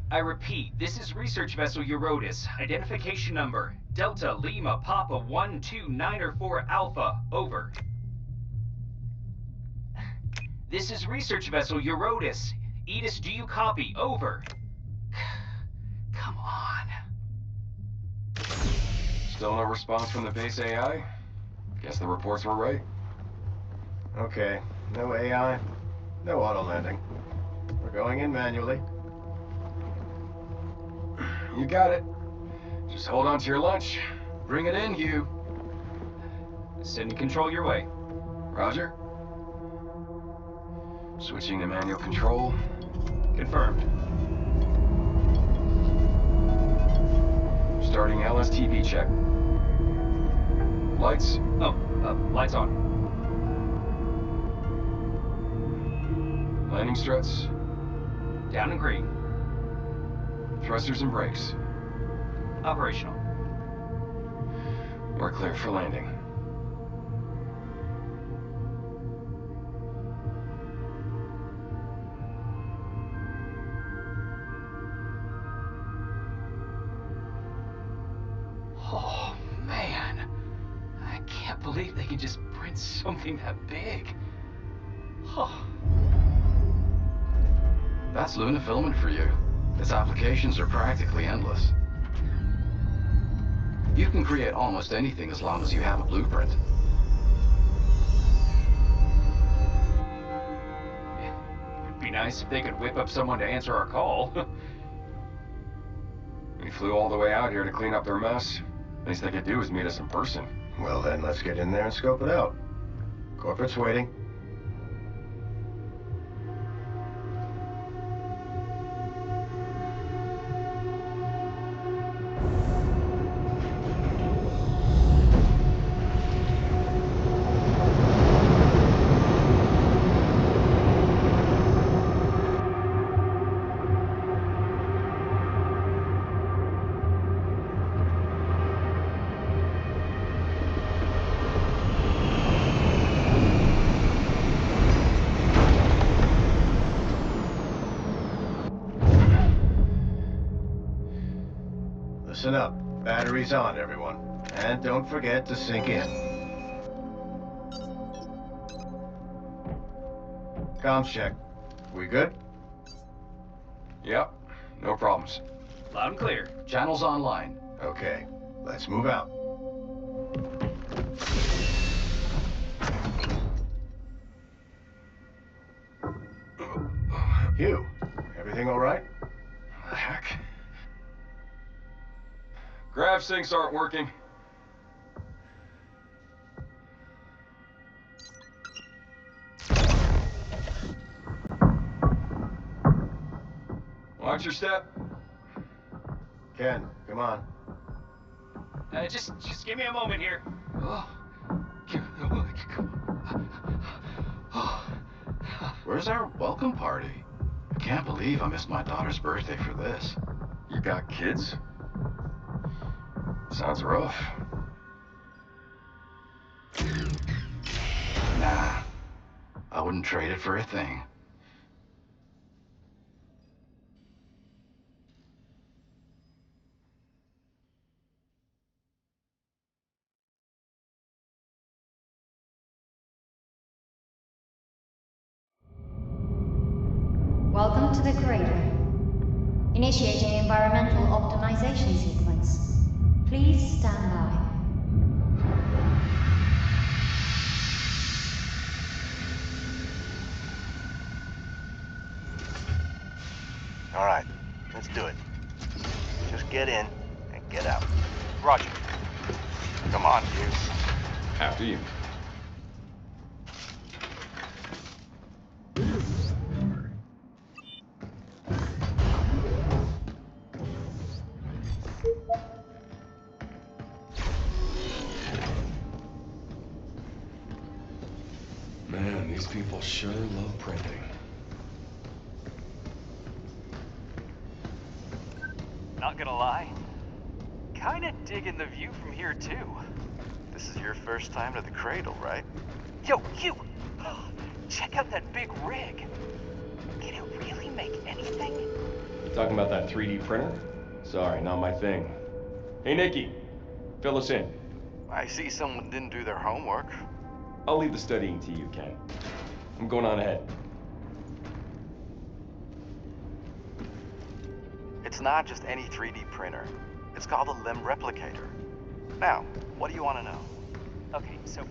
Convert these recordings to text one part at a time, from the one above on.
I repeat, this is research vessel Eurotas. Identification number, Delta Lima Papa 129 Alpha. Over. This is research vessel Eurotas. Edis, do you copy? Over. Come on. Still no response from the base AI? Guess the reports were right. Okay, no AI, no auto-landing. We're going in manually. You got it. Just hold on to your lunch. Bring it in, Hugh. Sending control your way. Roger. Switching to manual control. Confirmed. Starting LSTV check. Lights. Oh, lights on. Landing struts. Down and green. Thrusters and brakes. Operational. We're clear for landing. Oh, man. I can't believe they can just print something that big. Oh. That's Luna filament for you. Its applications are practically endless. You can create almost anything as long as you have a blueprint. It'd be nice if they could whip up someone to answer our call. We flew all the way out here to clean up their mess. Least they could do is meet us in person. Well then, let's get in there and scope it out. Corporate's waiting. Listen up. Batteries on, everyone. And don't forget to sink in. Comms check. We good? Yep, no problems. Loud and clear. Channels online. Okay, let's move out. Hugh, everything all right? What the heck? Grav sinks aren't working. Watch your step. Ken, come on. Just give me a moment here. Oh. Where's our welcome party? I can't believe I missed my daughter's birthday for this. You got kids? Sounds rough. Nah, I wouldn't trade it for a thing. Welcome to the crater. Initiating environmental optimization sequence. Please stand by. All right, let's do it. Just get in and get out. Roger. Come on, Hugh. After you. Man, these people sure love printing. Not gonna lie, kinda digging the view from here too. This is your first time to the cradle, right? Yo, you! Check out that big rig. Can it really make anything? Talking about that 3D printer? Sorry, not my thing. Hey, Nikki. Fill us in. I see someone didn't do their homework. I'll leave the studying to you, Ken. I'm going on ahead. It's not just any 3D printer. It's called a limb replicator. Now, what do you want to know? Okay, so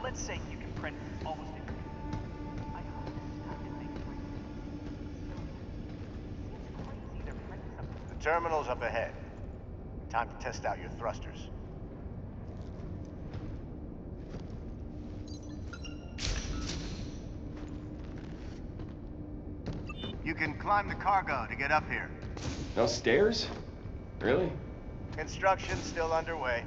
let's say you can print almost anything. I hope it makes sense. It's crazy they're printing something. The terminal's up ahead. Time to test out your thrusters. You can climb the cargo to get up here. No stairs? Really? Construction still underway.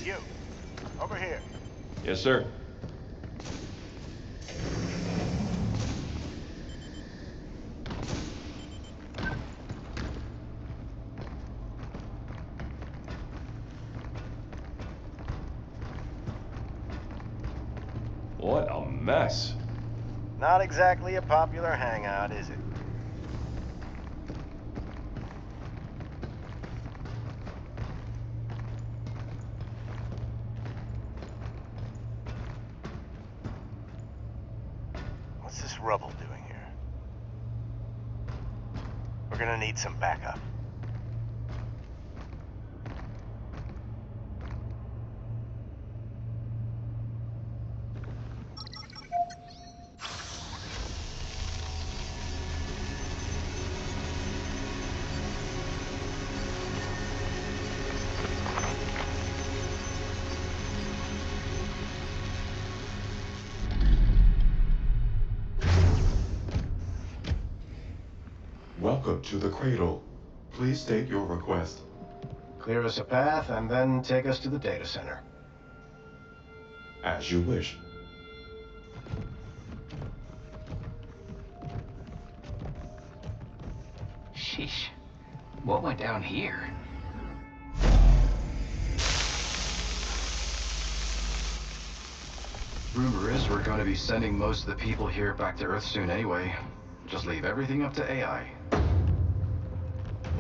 You, over here. Yes, sir. What a mess. Not exactly a popular hangout, is it? What's this rubble doing here? We're gonna need some backup. Welcome to the cradle. Please state your request. Clear us a path and then take us to the data center. As you wish. Sheesh. What went down here? Rumor is we're going to be sending most of the people here back to Earth soon anyway. Just leave everything up to AI.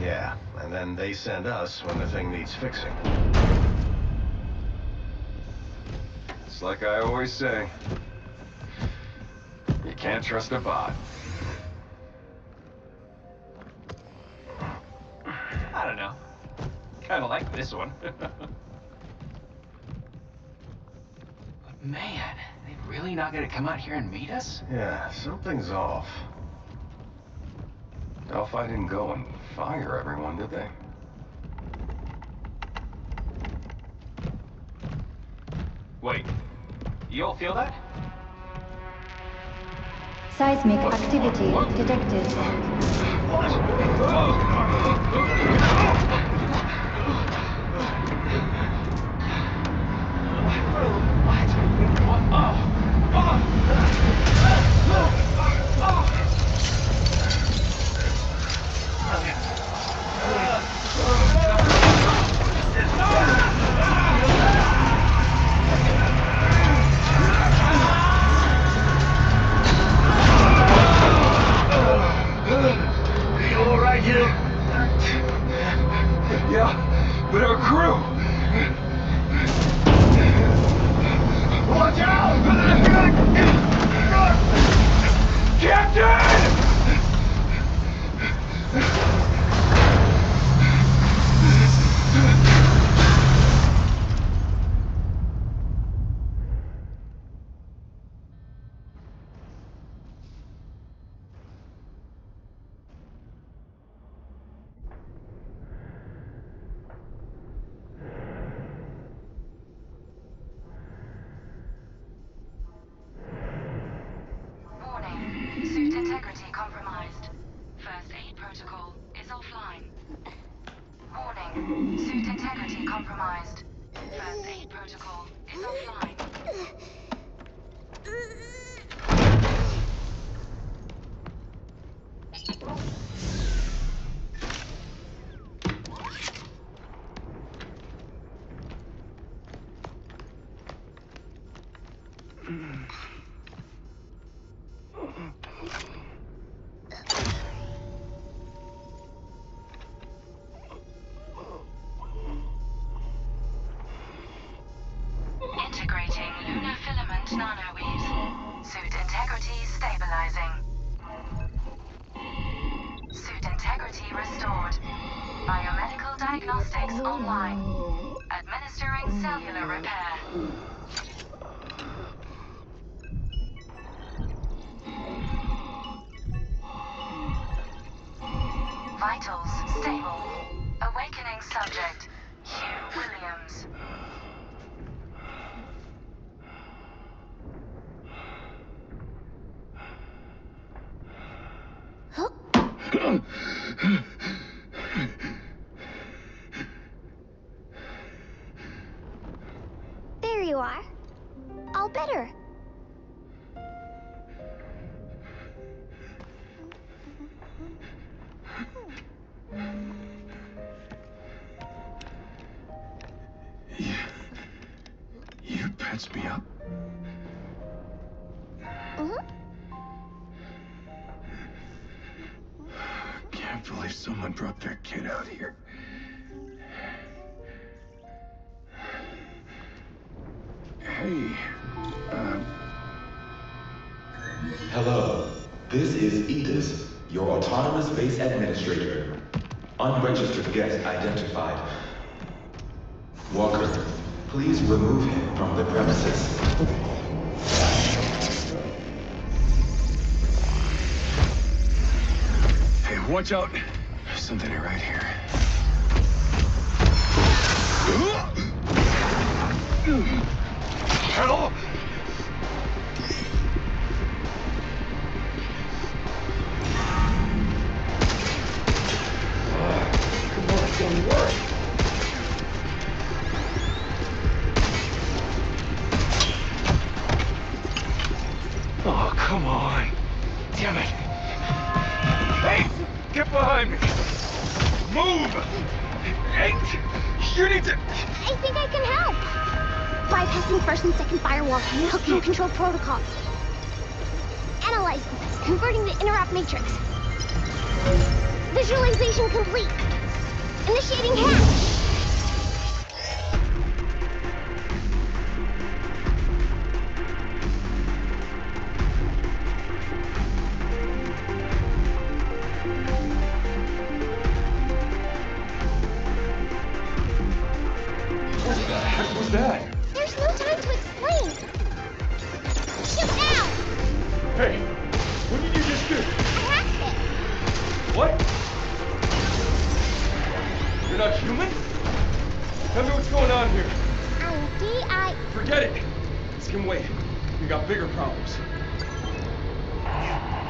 Yeah, and then they send us when the thing needs fixing. It's like I always say. You can't trust a bot. I don't know. Kinda like this one. But man, they really not gonna come out here and meet us? Yeah, something's off. Delphi didn't go and fire everyone, did they? Wait, you all feel that? Seismic activity detected. compromised. First aid protocol is offline. Integrating lunar filament nanoweaves. Suit integrity stabilizing. Suit integrity restored. Biomedical diagnostics online. Administering cellular repair. Vitals stable. Awakening subject, Hugh Williams. There you are. All better. You patched me up? Can't believe someone brought their kid out here. Hey, Hello, this is Edis, your autonomous base administrator. Unregistered guest identified. Walker, please remove him from the premises. Hey, watch out. There's something right here. Hell! Come on, it's gonna work. Oh, come on. Damn it. Hey, get behind me. Move. Hey, you need to... I think I can help. Bypassing first and second firewall, hooking control protocols. Analyzing, converting the interrupt matrix. Visualization complete. Initiating hack. What the heck was that? There's no time to explain. Shoot now! Hey, what did you just do? I hacked it. What? You're not human? Tell me what's going on here. I'm D.I. Forget it. This can wait. We got bigger problems.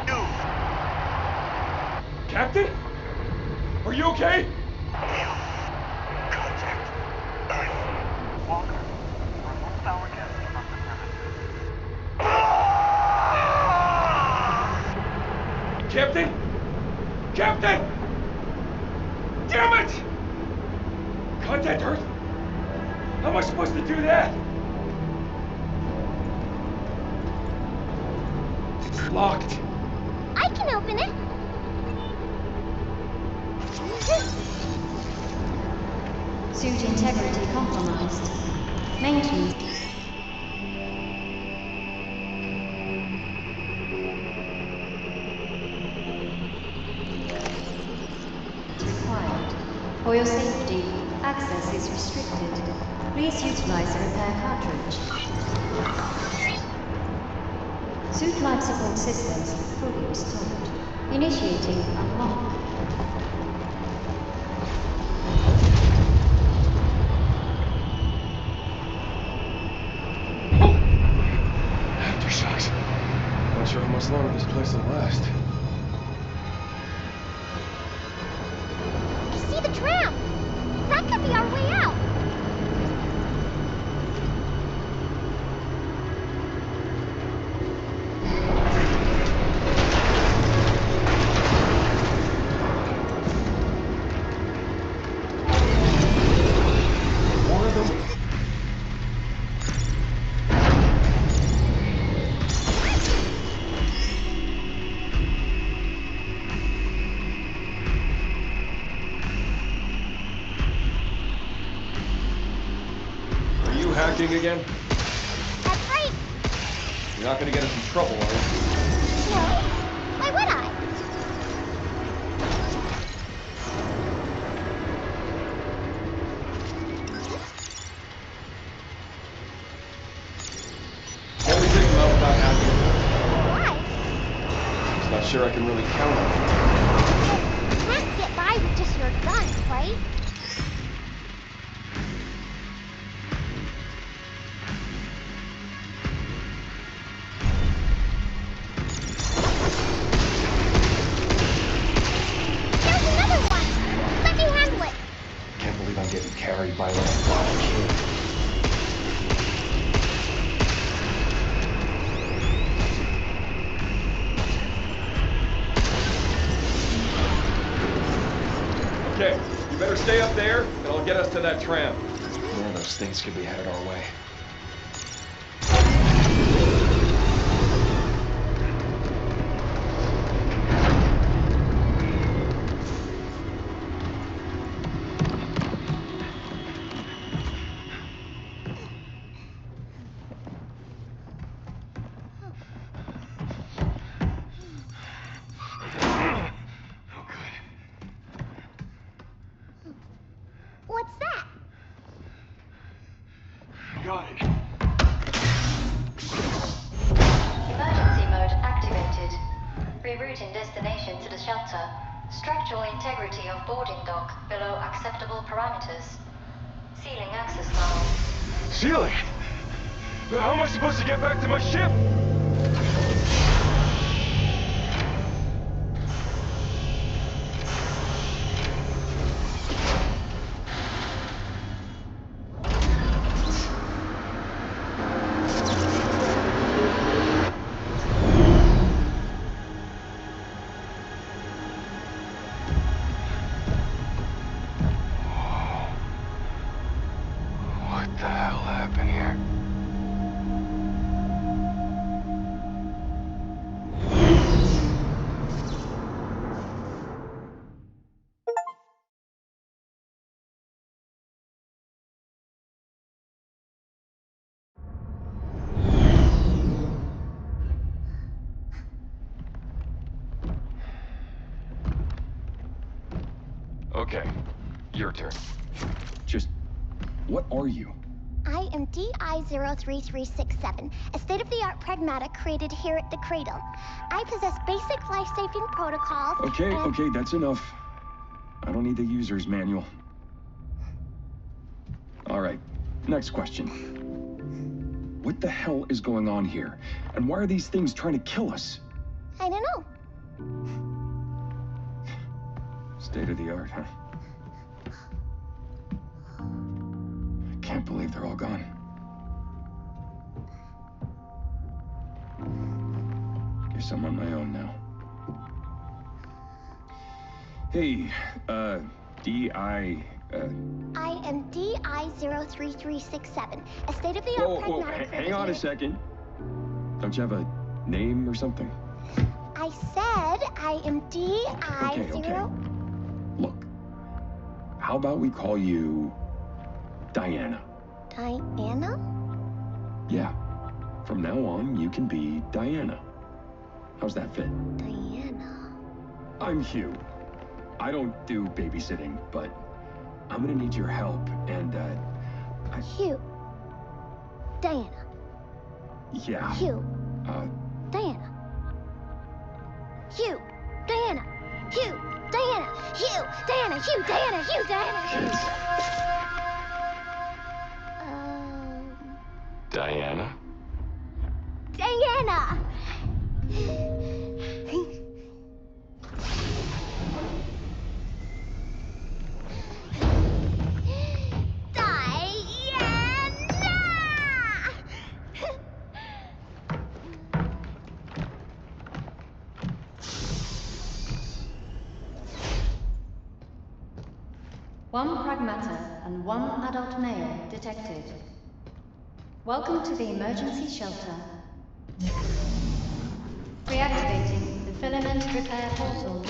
You. Captain? Are you okay? Contact. Walker, remove our guest from the premises. Captain? Captain! Damn it! Contact Earth? How am I supposed to do that? It's locked. I can open it. Suit integrity compromised. Maintenance. Required. For your safety, access is restricted. Please utilize the repair cartridge. Suit life support systems fully restored. Initiating unlock. Aftershocks. Not sure how much longer this place will last. I see the tram. That could be our way out. hacking again? That's right. You're not gonna get us in trouble, are you? No. Why would I? Can't we take them out without hacking? Why? Just not sure I can really count on it. You can't get by with just your guns, right? There's another one! Let me handle it! Can't believe I'm getting carried by like a black kid. Okay, you better stay up there, and I'll get us to that tram. One of those things could be headed our way. What's that? Got it. Emergency mode activated. Rerouting destination to the shelter. Structural integrity of boarding dock below acceptable parameters. Sealing access tunnel. Ceiling! How am I supposed to get back to my ship? What the hell happened here? Okay, your turn. Just, what are you? I am DI-03367, a state-of-the-art Pragmata created here at the Cradle. I possess basic life-saving protocols. Okay, and... okay, that's enough. I don't need the user's manual. All right, next question. What the hell is going on here? And why are these things trying to kill us? I don't know. State of the art, huh? I can't believe they're all gone. Guess I'm on my own now. Hey, D.I., I am DI-03367, a state-of-the-art Whoa, Pragmata created hang on a here... second. Don't you have a name or something? I said I am DI-0... Okay. Look, how about we call you Diana? Diana? Yeah, from now on, you can be Diana. How's that fit? Diana... I'm Hugh. I don't do babysitting, but I'm gonna need your help, and, Hugh. Diana. Yeah. Hugh. Diana. Hugh. Diana. Hugh. Diana. Hugh. Diana. Hugh. Diana. Hugh. Diana. Kids. Diana? Diana! One Pragmata and one adult male detected. Welcome to the emergency shelter. Reactivating the filament repair portal.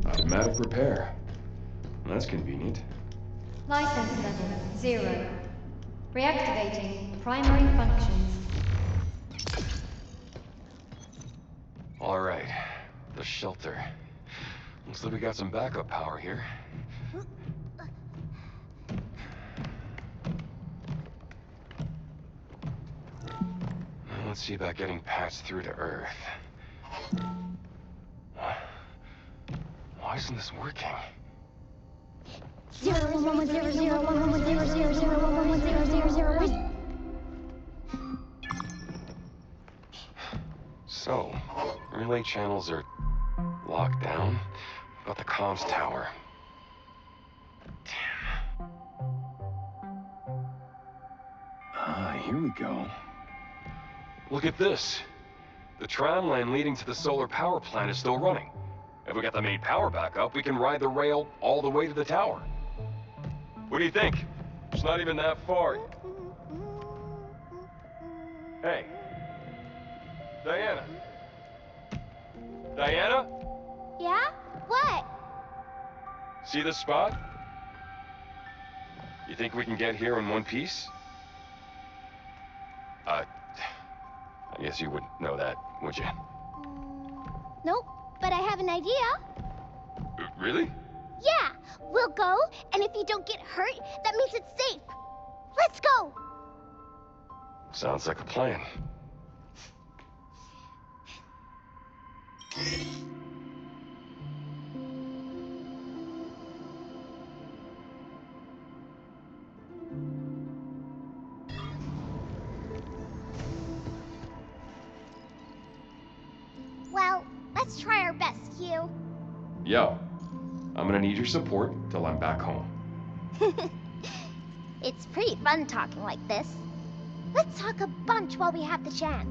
Automatic repair. That's convenient. License level 0. Reactivating primary functions. All right, the shelter. Looks like we got some backup power here. Now let's see about getting patched through to Earth. Why isn't this working? 011000011000011. So, relay channels are locked down, but the comms tower. Damn. Here we go. Look at this. The tram line leading to the solar power plant is still running. If we got the main power back up, we can ride the rail all the way to the tower. What do you think? It's not even that far. Hey. Diana. Diana? Yeah? What? See this spot? You think we can get here in one piece? I guess you wouldn't know that, would you? Nope, but I have an idea. Really? Yeah, we'll go, and if you don't get hurt, that means it's safe. Let's go! Sounds like a plan. Well, let's try our best, Hugh. Yo, I'm gonna need your support till I'm back home. It's pretty fun talking like this. Let's talk a bunch while we have the chance.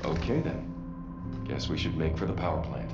Okay then. Guess we should make for the power plant.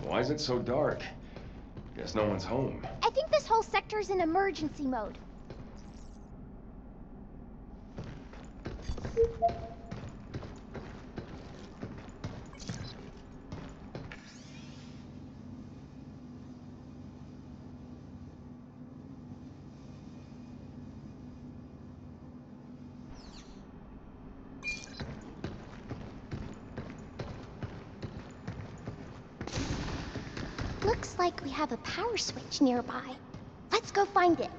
Why is it so dark? Guess no one's home. I think this whole sector's in emergency mode. Looks like we have a power switch nearby. Let's go find it.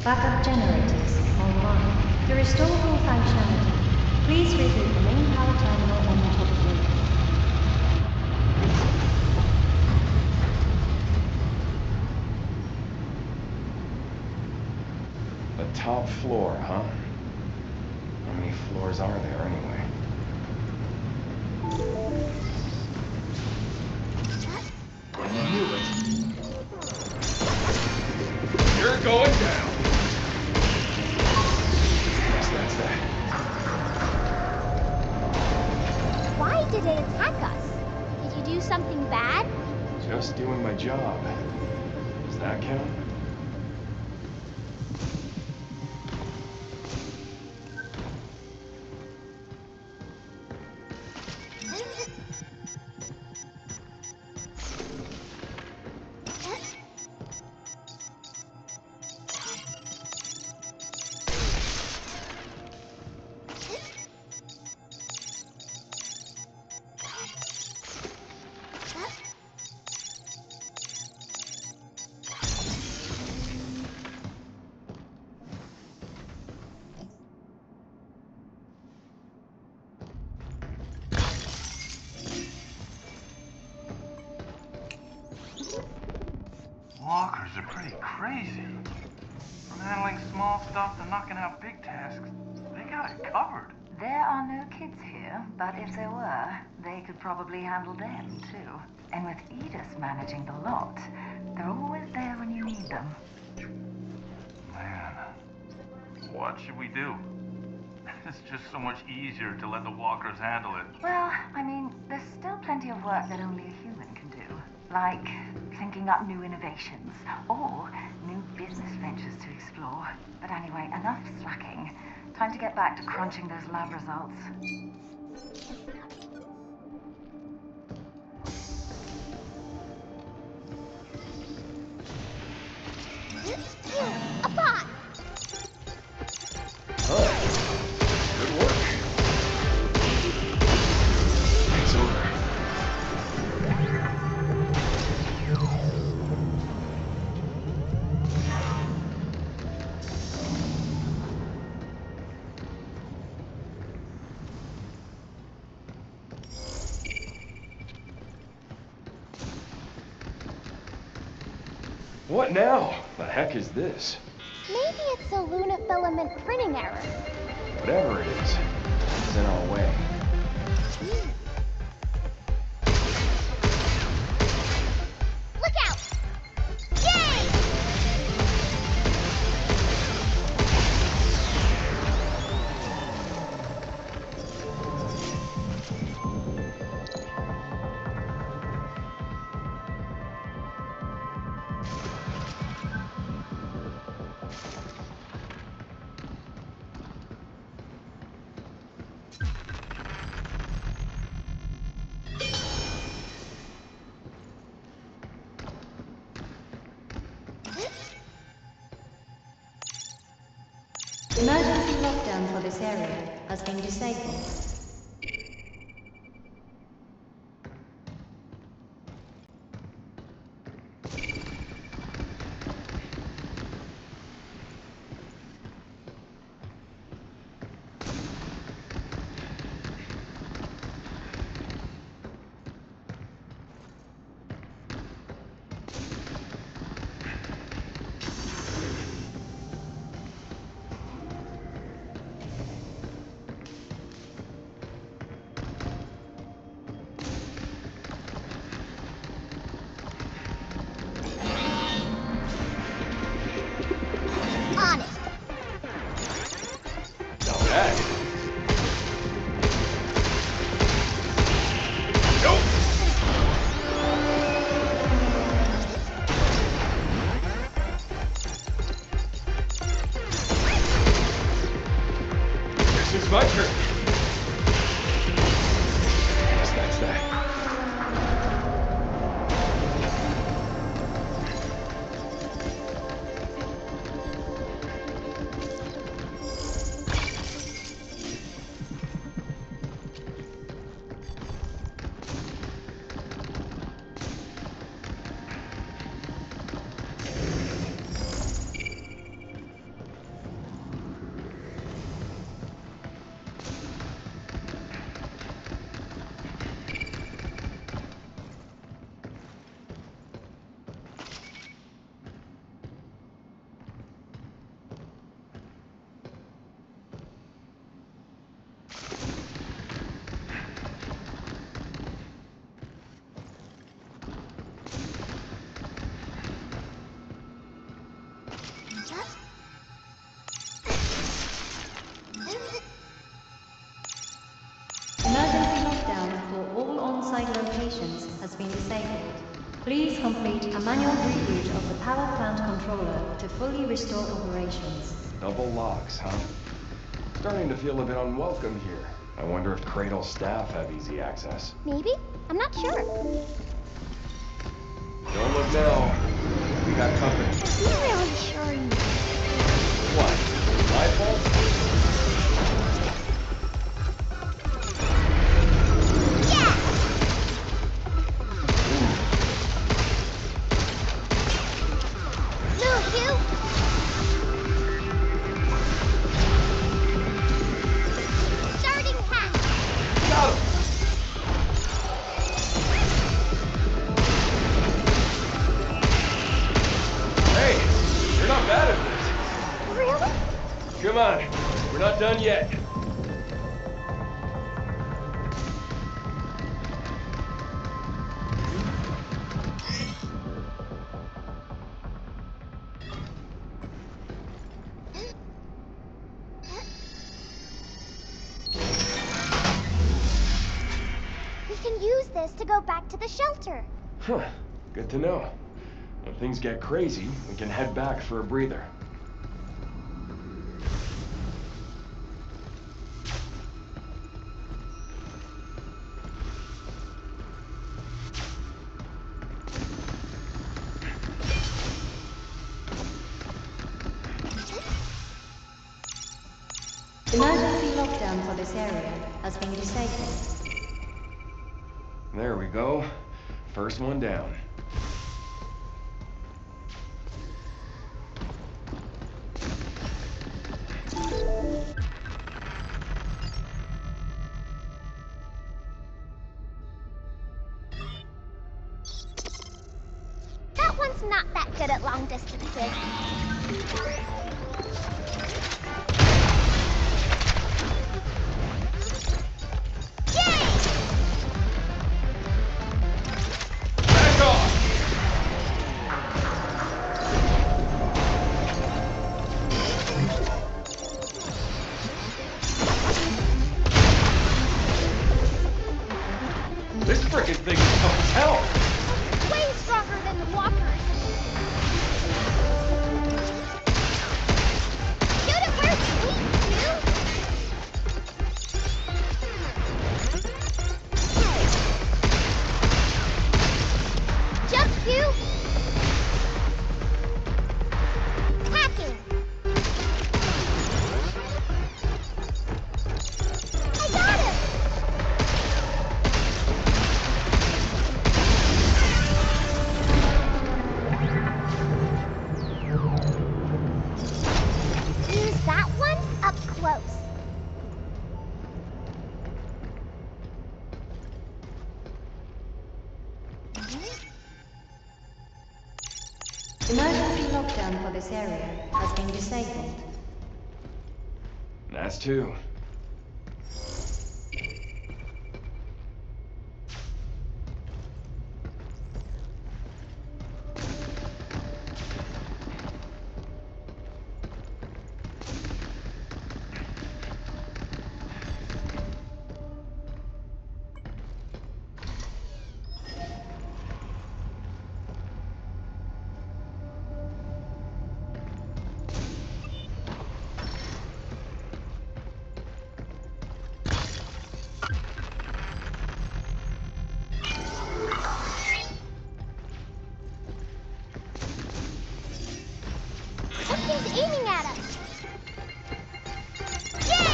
Backup generators online. To restore full functionality, please reboot the main power terminal on the top floor. The top floor, huh? How many floors are there anyway? I knew it. You're going down. Yes, that's that. Why did it attack us? Did you do something bad? Just doing my job. Does that count? Walkers are pretty crazy. From handling small stuff to knocking out big tasks, they got it covered. There are no kids here, but if there were, they could probably handle them, too. And with Edith managing the lot, they're always there when you need them. Man, what should we do? It's just so much easier to let the walkers handle it. Well, I mean, there's still plenty of work that only a human can do. Like thinking up new innovations, or new business ventures to explore. But anyway, enough slacking. Time to get back to crunching those lab results. A bot! Good work. It's over. What now? The heck is this? Maybe it's a Luna filament printing error. Whatever it is, it's in our way. Look out! Yay! Emergency lockdown for this area has been disabled. On it! Now that. Nope. This is my turn. Yes, that's that. been disabled. Please complete a manual reboot of the power plant controller to fully restore operations. Double locks, huh? Starting to feel a bit unwelcome here. I wonder if Cradle staff have easy access. Maybe? I'm not sure. Don't look now. We got company. I'm really sure you... What? My fault? Come on, we're not done yet. We can use this to go back to the shelter. Huh, good to know. When things get crazy, we can head back for a breather. Emergency lockdown for this area has been disabled. There we go. First one down. That one's not that good at long distances. This frickin' thing is tough as hell! Way stronger than the walkers. Shoot it where it's weak, dude! Jump, you! Hacking! I got him! Use that one up close. Emergency lockdown for this area has been disabled. That's two. Something's aiming at us. Yay!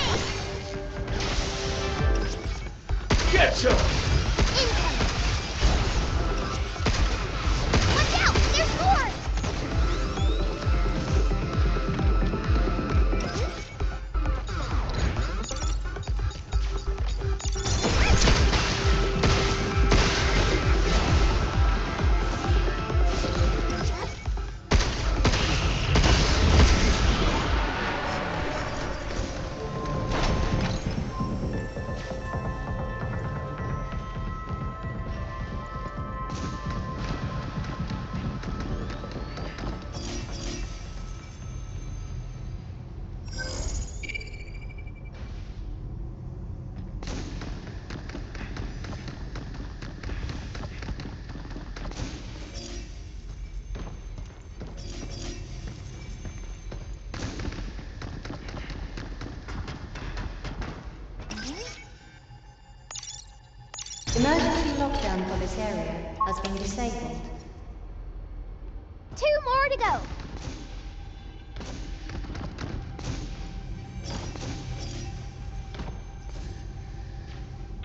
Getcha! Incoming. Watch out! There's more! Emergency lockdown for this area has been disabled. 2 more to go.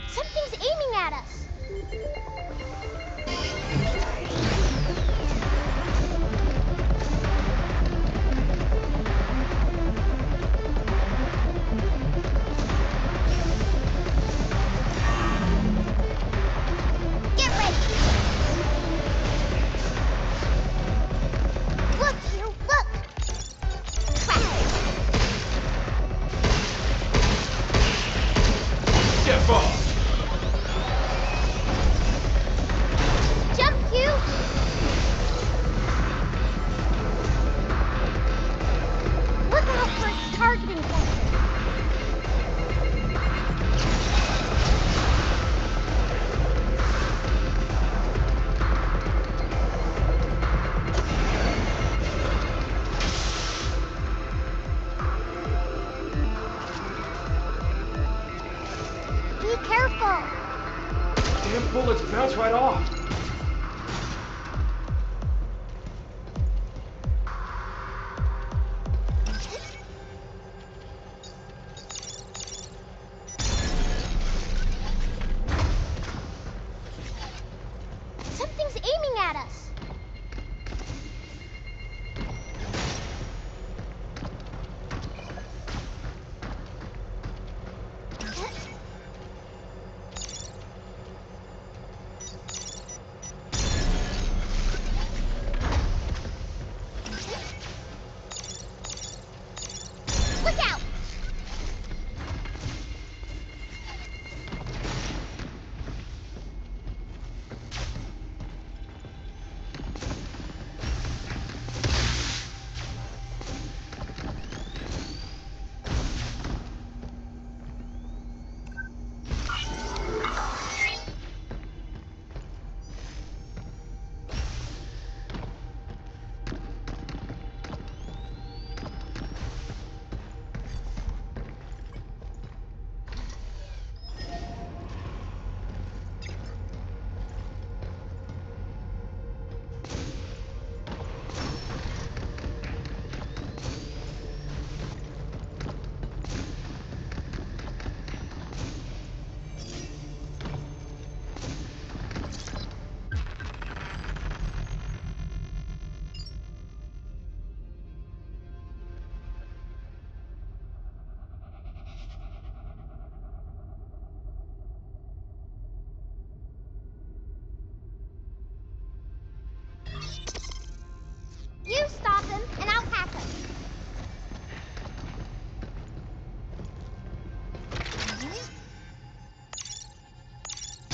Something's aiming at us. Get ready. Look, Hugh, look. Crap. Get off! Jump, Hugh. Look out for its targeting point. Be careful. Damn bullets bounce right off. Something's aiming at us. Look out! You stop him, and I'll pack him.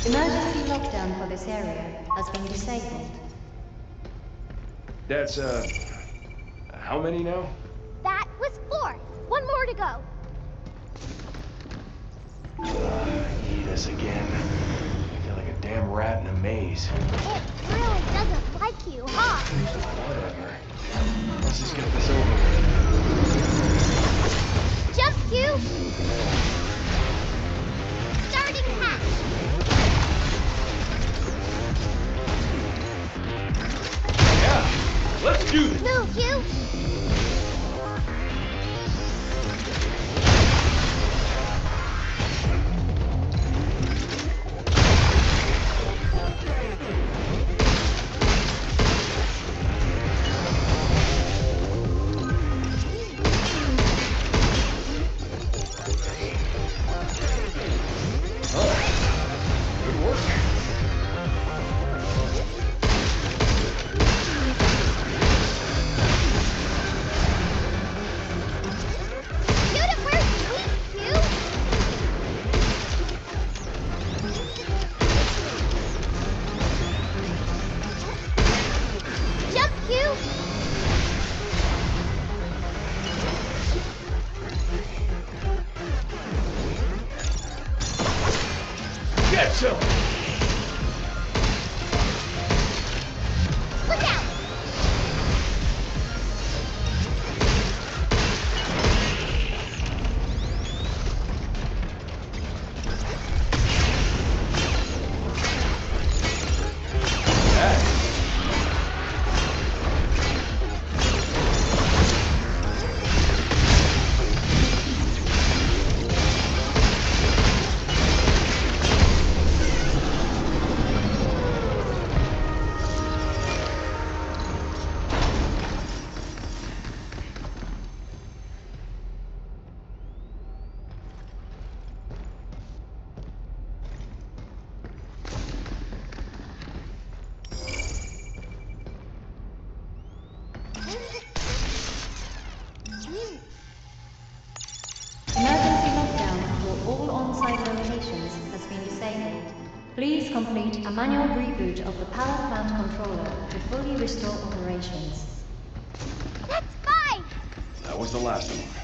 Emergency lockdown for this area has been disabled. That's, how many now? That was 4. 1 more to go. Eat us again. I feel like a damn rat in a maze. It really doesn't like you, huh? Whatever. Let's just get this over with. Jump, Hugh. Starting hatch. Yeah, let's do this. Move, Hugh. Good work. Shoot it where it's weak, Hugh. Jump, Hugh. Get some. Look out. Please complete a manual reboot of the power plant controller to fully restore operations. That's 5! That was the last one.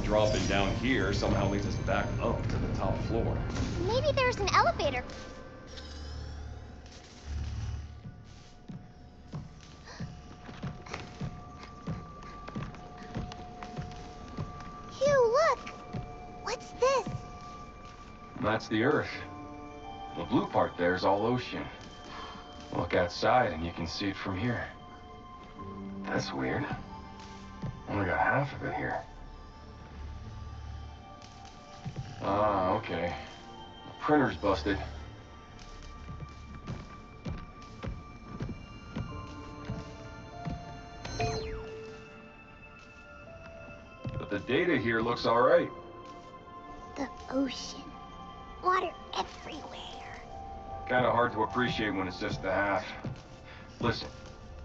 Dropping down here somehow leads us back up to the top floor. Maybe there's an elevator. Hugh, look! What's this? That's the Earth. The blue part there is all ocean. Look outside and you can see it from here. That's weird. Only got half of it here. Ah, okay. The printer's busted. But the data here looks alright. The ocean. Water everywhere. Kinda hard to appreciate when it's just the half. Listen,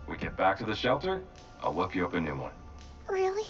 we get back to the shelter, I'll whip you up a new one. Really?